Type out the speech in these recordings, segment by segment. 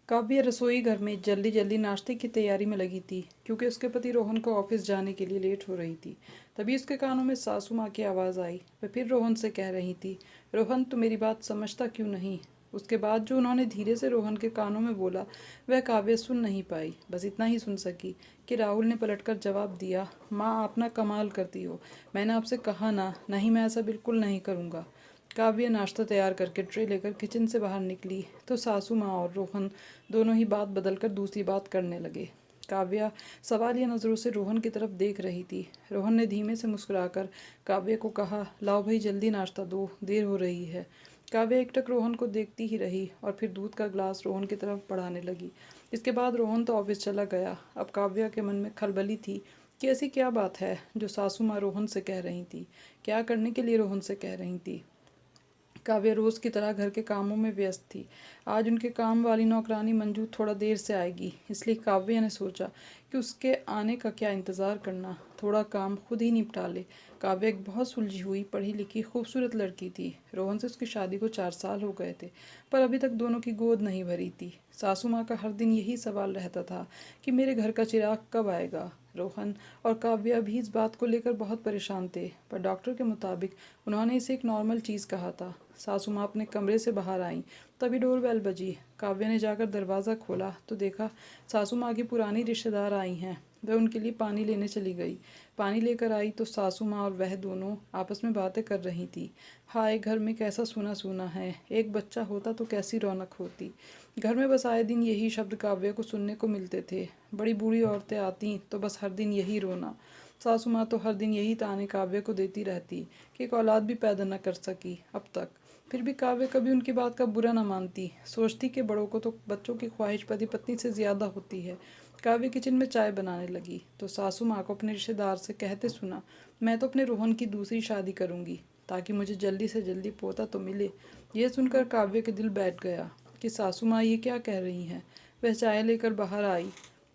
काव्य रसोई घर में जल्दी जल्दी नाश्ते की तैयारी में लगी थी क्योंकि उसके पति रोहन को ऑफिस जाने के लिए लेट हो रही थी। तभी उसके कानों में सासू माँ की आवाज़ आई। वह फिर रोहन से कह रही थी, रोहन तू मेरी बात समझता क्यों नहीं। उसके बाद जो उन्होंने धीरे से रोहन के कानों में बोला वह काव्य सुन नहीं पाई, बस इतना ही सुन सकी कि राहुल ने पलटकर जवाब दिया, माँ आप ना कमाल करती हो, मैंने आपसे कहा ना, नहीं मैं ऐसा बिल्कुल नहीं करूँगा। काव्य नाश्ता तैयार करके ट्रे लेकर किचन से बाहर निकली तो सासू माँ और रोहन दोनों ही बात बदलकर दूसरी बात करने लगे। काव्या सवालिया नज़रों से रोहन की तरफ देख रही थी। रोहन ने धीमे से मुस्कुराकर काव्य को कहा, लाओ भाई जल्दी नाश्ता दो, देर हो रही है। काव्या एकटक रोहन को देखती ही रही और फिर दूध का ग्लास रोहन की तरफ बढ़ाने लगी। इसके बाद रोहन तो ऑफिस चला गया। अब काव्या के मन में खलबली थी कि ऐसी क्या बात है जो सासू माँ रोहन से कह रही थी, क्या करने के लिए रोहन से कह रही थी। काव्या रोज़ की तरह घर के कामों में व्यस्त थी। आज उनके काम वाली नौकरानी मंजू थोड़ा देर से आएगी, इसलिए काव्या ने सोचा कि उसके आने का क्या इंतज़ार करना, थोड़ा काम खुद ही निपटा ले। काव्या एक बहुत सुलझी हुई पढ़ी लिखी खूबसूरत लड़की थी। रोहन से उसकी शादी को 4 साल हो गए थे, पर अभी तक दोनों की गोद नहीं भरी थी। सासू माँ का हर दिन यही सवाल रहता था कि मेरे घर का चिराग कब आएगा। रोहन और काव्या भी इस बात को लेकर बहुत परेशान थे, पर डॉक्टर के मुताबिक उन्होंने इसे एक नॉर्मल चीज़ कहा था। सासू माँ अपने कमरे से बाहर आईं, तभी डोरबेल बजी। काव्या ने जाकर दरवाज़ा खोला तो देखा सासू माँ की पुरानी रिश्तेदार आई हैं। वह उनके लिए पानी लेने चली गई। पानी लेकर आई तो सासू माँ और वह दोनों आपस में बातें कर रही थी। हाय घर में कैसा सूना सूना है, एक बच्चा होता तो कैसी रौनक होती। घर में बस आए दिन यही शब्द काव्य को सुनने को मिलते थे। बड़ी बूढ़ी औरतें आती तो बस हर दिन यही रोना। सासू माँ तो हर दिन यही ताने काव्य को देती रहती कि एक औलाद भी पैदा न कर सकी अब तक। फिर भी काव्य कभी उनकी बात का बुरा न मानती, सोचती कि बड़ों को तो बच्चों की ख्वाहिश पति पत्नी से ज़्यादा होती है। काव्य किचन में चाय बनाने लगी तो सासू माँ को अपने रिश्तेदार से कहते सुना, मैं तो अपने रोहन की दूसरी शादी करूँगी ताकि मुझे जल्दी से जल्दी पोता तो मिले। यह सुनकर काव्य के दिल बैठ गया कि सासू माँ ये क्या कह रही हैं। वह चाय लेकर बाहर आई,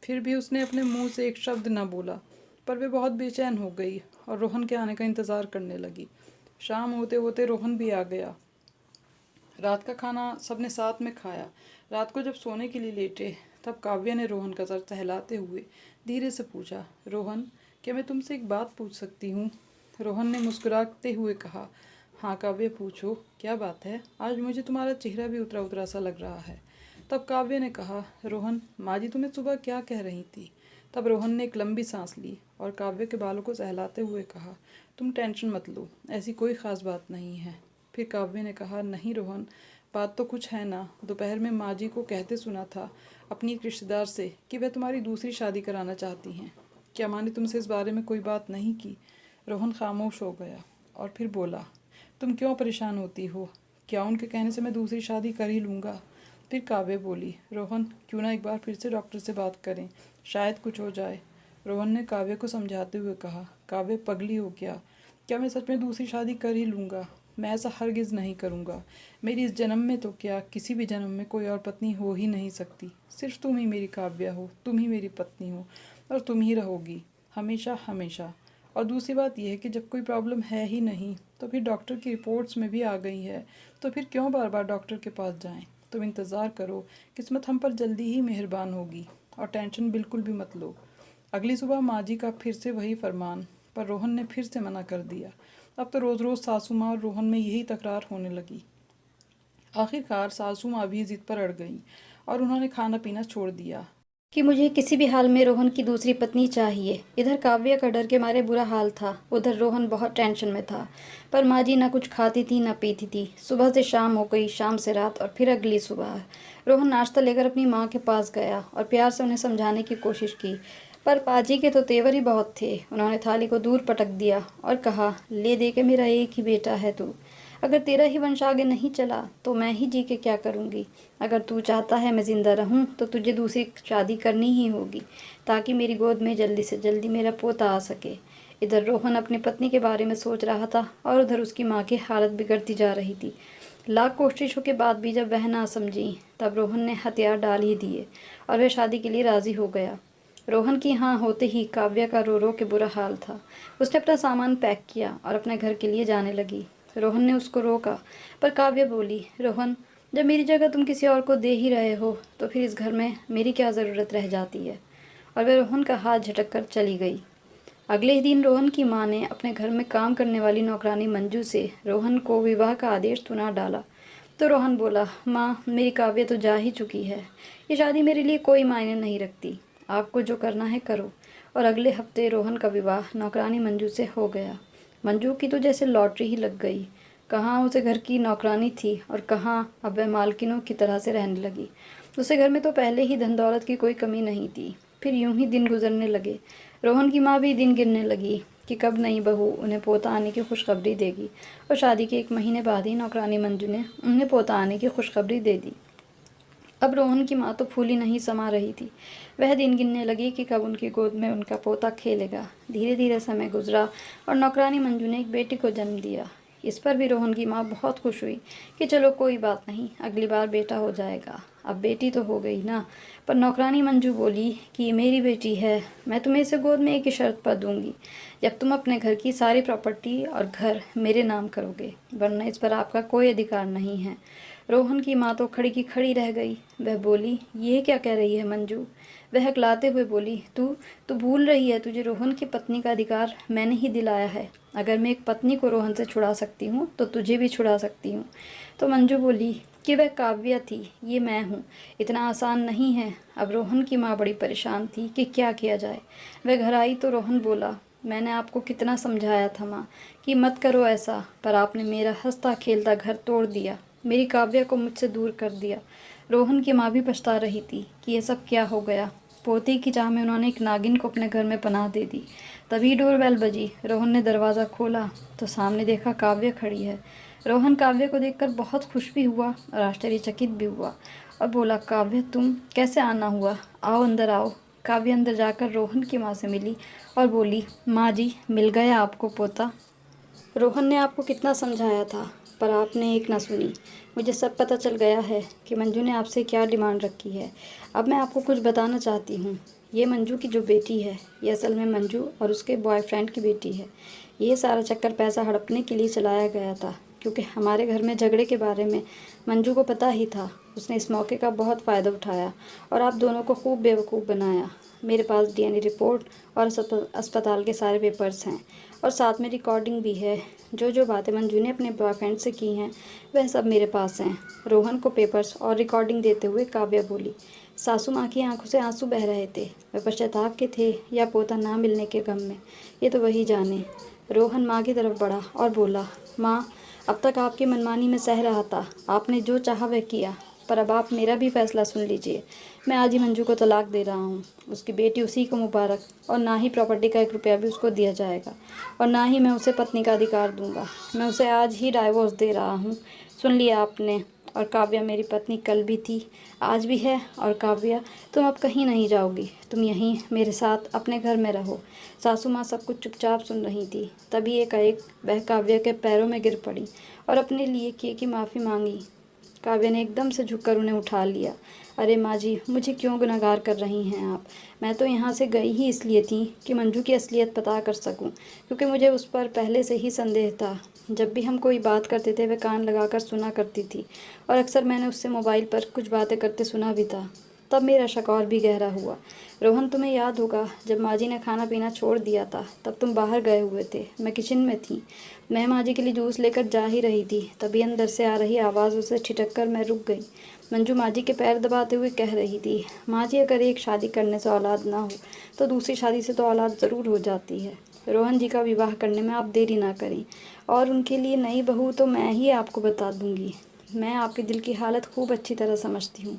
फिर भी उसने अपने मुंह से एक शब्द न बोला, पर वे बहुत बेचैन हो गई और रोहन के आने का इंतज़ार करने लगी। शाम होते होते रोहन भी आ गया। रात का खाना सबने साथ में खाया। रात को जब सोने के लिए लेटे तब काव्या ने रोहन का सर सहलाते हुए धीरे से पूछा, रोहन क्या मैं तुमसे एक बात पूछ सकती हूँ। रोहन ने मुस्कुराते हुए कहा, हाँ काव्य पूछो, क्या बात है, आज मुझे तुम्हारा चेहरा भी उतरा उतरा सा लग रहा है। तब काव्य ने कहा, रोहन माँ जी तुम्हें सुबह क्या कह रही थी। तब रोहन ने एक लंबी सांस ली और काव्य के बालों को सहलाते हुए कहा, तुम टेंशन मत लो, ऐसी कोई ख़ास बात नहीं है। फिर काव्य ने कहा, नहीं रोहन, बात तो कुछ है ना। दोपहर में माँ जी को कहते सुना था अपनी एक रिश्तेदार से कि वह तुम्हारी दूसरी शादी कराना चाहती हैं। क्या माँ ने तुमसे इस बारे में कोई बात नहीं की। रोहन खामोश हो गया और फिर बोला, तुम क्यों परेशान होती हो, क्या उनके कहने से मैं दूसरी शादी कर ही लूँगा। फिर काव्य बोली, रोहन क्यों ना एक बार फिर से डॉक्टर से बात करें, शायद कुछ हो जाए। रोहन ने काव्य को समझाते हुए कहा, काव्य पगली हो क्या मैं सच में दूसरी शादी कर ही लूँगा। मैं ऐसा हरगिज़ नहीं करूँगा। मेरी इस जन्म में तो क्या किसी भी जन्म में कोई और पत्नी हो ही नहीं सकती। सिर्फ तुम ही मेरी काव्या हो, तुम ही मेरी पत्नी हो और तुम ही रहोगी हमेशा हमेशा। और दूसरी बात यह है कि जब कोई प्रॉब्लम है ही नहीं तो फिर डॉक्टर की रिपोर्ट्स में भी आ गई है, तो फिर क्यों बार बार डॉक्टर के पास जाएं। तुम इंतज़ार करो, किस्मत हम पर जल्दी ही मेहरबान होगी और टेंशन बिल्कुल भी मत लो। अगली सुबह माँ जी का फिर से वही फरमान, पर रोहन ने फिर से मना कर दिया। अब तो रोज़ रोज़ सासू माँ और रोहन में यही तकरार होने लगी। आखिरकार सासू माँ भी ज़िद पर अड़ गईं और उन्होंने खाना पीना छोड़ दिया कि मुझे किसी भी हाल में रोहन की दूसरी पत्नी चाहिए। इधर काव्या का डर के मारे बुरा हाल था, उधर रोहन बहुत टेंशन में था। पर माँ जी ना कुछ खाती थी ना पीती थी। सुबह से शाम हो गई, शाम से रात और फिर अगली सुबह। रोहन नाश्ता लेकर अपनी माँ के पास गया और प्यार से उन्हें समझाने की कोशिश की, पर पाजी के तो तेवर ही बहुत थे। उन्होंने थाली को दूर पटक दिया और कहा, ले दे के मेरा एक ही बेटा है तू, अगर तेरा ही वंश आगे नहीं चला तो मैं ही जी के क्या करूँगी। अगर तू चाहता है मैं ज़िंदा रहूँ तो तुझे दूसरी शादी करनी ही होगी, ताकि मेरी गोद में जल्दी से जल्दी मेरा पोता आ सके। इधर रोहन अपनी पत्नी के बारे में सोच रहा था और उधर उसकी माँ की हालत बिगड़ती जा रही थी। लाख कोशिशों के बाद भी जब वह ना समझी तब रोहन ने हथियार डाल ही दिए और वह शादी के लिए राज़ी हो गया। रोहन की हाँ होते ही काव्या का रो रो के बुरा हाल था। उसने अपना सामान पैक किया और अपने घर के लिए जाने लगी। रोहन ने उसको रोका, पर काव्या बोली, रोहन जब मेरी जगह तुम किसी और को दे ही रहे हो तो फिर इस घर में मेरी क्या ज़रूरत रह जाती है। और वह रोहन का हाथ झटक कर चली गई। अगले ही दिन रोहन की माँ ने अपने घर में काम करने वाली नौकरानी मंजू से रोहन को विवाह का आदेश सुना डाला। तो रोहन बोला, माँ मेरी काव्य तो जा ही चुकी है, ये शादी मेरे लिए कोई मायने नहीं रखती, आपको जो करना है करो। और अगले हफ्ते रोहन का विवाह नौकरानी मंजू से हो गया। मंजू की तो जैसे लॉटरी ही लग गई। कहाँ उसे घर की नौकरानी थी और कहाँ अब वह मालकिनों की तरह से रहने लगी। उसे घर में तो पहले ही धन दौलत की कोई कमी नहीं थी। फिर यूं ही दिन गुजरने लगे। रोहन की माँ भी दिन गिनने लगी कि कब नई बहू उन्हें पोता आने की खुशखबरी देगी। और शादी के 1 महीने बाद ही नौकरानी मंजू ने उन्हें पोता आने की खुशखबरी दे दी। अब रोहन की माँ तो फूली नहीं समा रही थी। वह दिन गिनने लगी कि कब उनकी गोद में उनका पोता खेलेगा। धीरे धीरे समय गुजरा और नौकरानी मंजू ने एक बेटी को जन्म दिया। इस पर भी रोहन की माँ बहुत खुश हुई कि चलो कोई बात नहीं, अगली बार बेटा हो जाएगा। अब बेटी तो हो गई ना। पर नौकरानी मंजू बोली कि ये मेरी बेटी है, मैं तुम्हें इसे गोद में एक ही शर्त पर दूंगी, जब तुम अपने घर की सारी प्रॉपर्टी और घर मेरे नाम करोगे, वरना इस पर आपका कोई अधिकार नहीं है। रोहन की माँ तो खड़ी की खड़ी रह गई। वह बोली, ये क्या कह रही है मंजू। वह हकलाते हुए बोली, तू भूल रही है, तुझे रोहन की पत्नी का अधिकार मैंने ही दिलाया है। अगर मैं एक पत्नी को रोहन से छुड़ा सकती हूँ तो तुझे भी छुड़ा सकती हूँ। तो मंजू बोली कि वह काव्या थी, ये मैं हूँ, इतना आसान नहीं है। अब रोहन की माँ बड़ी परेशान थी कि क्या किया जाए। वह घर आई तो रोहन बोला, मैंने आपको कितना समझाया था माँ कि मत करो ऐसा, पर आपने मेरा हंसता खेलता घर तोड़ दिया, मेरी काव्या को मुझसे दूर कर दिया। रोहन की माँ भी पछता रही थी कि ये सब क्या हो गया। पोती की चाह में उन्होंने एक नागिन को अपने घर में पनाह दे दी। तभी डोरबेल बजी। रोहन ने दरवाज़ा खोला तो सामने देखा काव्य खड़ी है। रोहन काव्य को देखकर बहुत खुश भी हुआ और आश्चर्यचकित भी हुआ और बोला, काव्य तुम कैसे आना हुआ, आओ अंदर आओ। काव्य अंदर जाकर रोहन की माँ से मिली और बोली, माँ जी मिल गया आपको पोता। रोहन ने आपको कितना समझाया था पर आपने एक ना सुनी। मुझे सब पता चल गया है कि मंजू ने आपसे क्या डिमांड रखी है। अब मैं आपको कुछ बताना चाहती हूँ। ये मंजू की जो बेटी है, ये असल में मंजू और उसके बॉयफ्रेंड की बेटी है। ये सारा चक्कर पैसा हड़पने के लिए चलाया गया था, क्योंकि हमारे घर में झगड़े के बारे में मंजू को पता ही था। उसने इस मौके का बहुत फ़ायदा उठाया और आप दोनों को खूब बेवकूफ़ बनाया। मेरे पास डीएनए रिपोर्ट और अस्पताल के सारे पेपर्स हैं और साथ में रिकॉर्डिंग भी है। जो जो बातें मंजू ने अपने बॉयफ्रेंड से की हैं वह सब मेरे पास हैं। रोहन को पेपर्स और रिकॉर्डिंग देते हुए काव्या बोली। सासू माँ की आंखों से आंसू बह रहे थे। वह पश्चाताप के थे या पोता ना मिलने के गम में, ये तो वही जाने। रोहन माँ की तरफ बढ़ा और बोला, माँ अब तक आपकी मनमानी में सह रहा था, आपने जो चाहा वह किया, पर अब आप मेरा भी फैसला सुन लीजिए। मैं आज ही मंजू को तलाक दे रहा हूँ। उसकी बेटी उसी को मुबारक, और ना ही प्रॉपर्टी का 1 रुपया भी उसको दिया जाएगा, और ना ही मैं उसे पत्नी का अधिकार दूंगा। मैं उसे आज ही डाइवोर्स दे रहा हूँ। सुन लिया आपने। और काव्या मेरी पत्नी कल भी थी, आज भी है। और काव्या तुम अब कहीं नहीं जाओगी, तुम यहीं मेरे साथ अपने घर में रहो। सासू माँ सब कुछ चुपचाप सुन रही थी। तभी एकाएक वह काव्या के पैरों में गिर पड़ी और अपने लिए किए की माफ़ी मांगी। काव्या ने एकदम से झुककर उन्हें उठा लिया। अरे माँ जी, मुझे क्यों गुनहगार कर रही हैं आप। मैं तो यहाँ से गई ही इसलिए थी कि मंजू की असलियत पता कर सकूँ, क्योंकि मुझे उस पर पहले से ही संदेह था। जब भी हम कोई बात करते थे वह कान लगाकर सुना करती थी, और अक्सर मैंने उससे मोबाइल पर कुछ बातें करते सुना भी था। तब मेरा शक और भी गहरा हुआ। रोहन, तुम्हें याद होगा जब माँ जी ने खाना पीना छोड़ दिया था, तब तुम बाहर गए हुए थे, मैं किचन में थी। मैं माँ जी के लिए जूस लेकर जा ही रही थी, तभी अंदर से आ रही आवाज़ों से ठिठक कर मैं रुक गई। मंजू माँ जी के पैर दबाते हुए कह रही थी, माँ जी अगर एक शादी करने से औलाद ना हो तो दूसरी शादी से तो औलाद ज़रूर हो जाती है। रोहन जी का विवाह करने में आप देरी ना करें, और उनके लिए नई बहू तो मैं ही आपको बता दूंगी। मैं आपके दिल की हालत खूब अच्छी तरह समझती हूँ।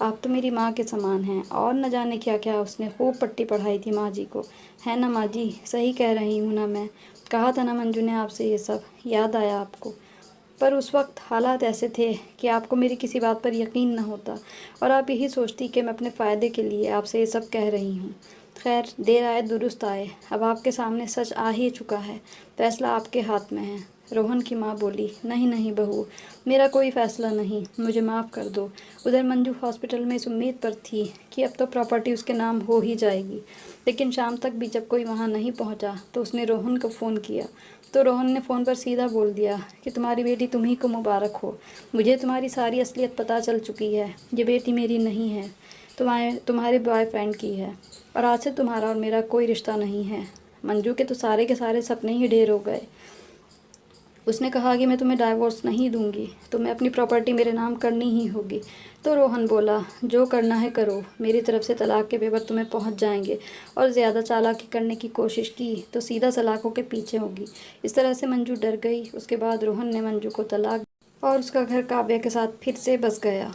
आप तो मेरी माँ के समान हैं, और न जाने क्या क्या उसने खूब पट्टी पढ़ाई थी माँ जी को। है ना माँ जी, सही कह रही हूँ ना मैं। कहा था ना मंजू ने आपसे ये सब, याद आया आपको। पर उस वक्त हालात ऐसे थे कि आपको मेरी किसी बात पर यकीन न होता, और आप यही सोचती कि मैं अपने फ़ायदे के लिए आपसे ये सब कह रही हूँ। खैर, देर आए दुरुस्त आए। अब आपके सामने सच आ ही चुका है, फैसला आपके हाथ में है। रोहन की माँ बोली, नहीं नहीं बहू, मेरा कोई फ़ैसला नहीं, मुझे माफ़ कर दो। उधर मंजू हॉस्पिटल में इस उम्मीद पर थी कि अब तो प्रॉपर्टी उसके नाम हो ही जाएगी, लेकिन शाम तक भी जब कोई वहाँ नहीं पहुँचा तो उसने रोहन को फ़ोन किया। तो रोहन ने फ़ोन पर सीधा बोल दिया कि तुम्हारी बेटी तुम्ही को मुबारक हो, मुझे तुम्हारी सारी असलियत पता चल चुकी है। ये बेटी मेरी नहीं है, तुम्हारे बॉयफ्रेंड की है, और आज से तुम्हारा और मेरा कोई रिश्ता नहीं है। मंजू के तो सारे के सारे सपने ही ढेर हो गए। उसने कहा कि मैं तुम्हें डाइवोर्स नहीं दूंगी, तुम्हें अपनी प्रॉपर्टी मेरे नाम करनी ही होगी। तो रोहन बोला, जो करना है करो, मेरी तरफ से तलाक के पेपर तुम्हें पहुंच जाएंगे, और ज़्यादा चालाकी करने की कोशिश की तो सीधा सलाखों के पीछे होगी। इस तरह से मंजू डर गई। उसके बाद रोहन ने मंजू को तलाक और उसका घर काव्या के साथ फिर से बस गया।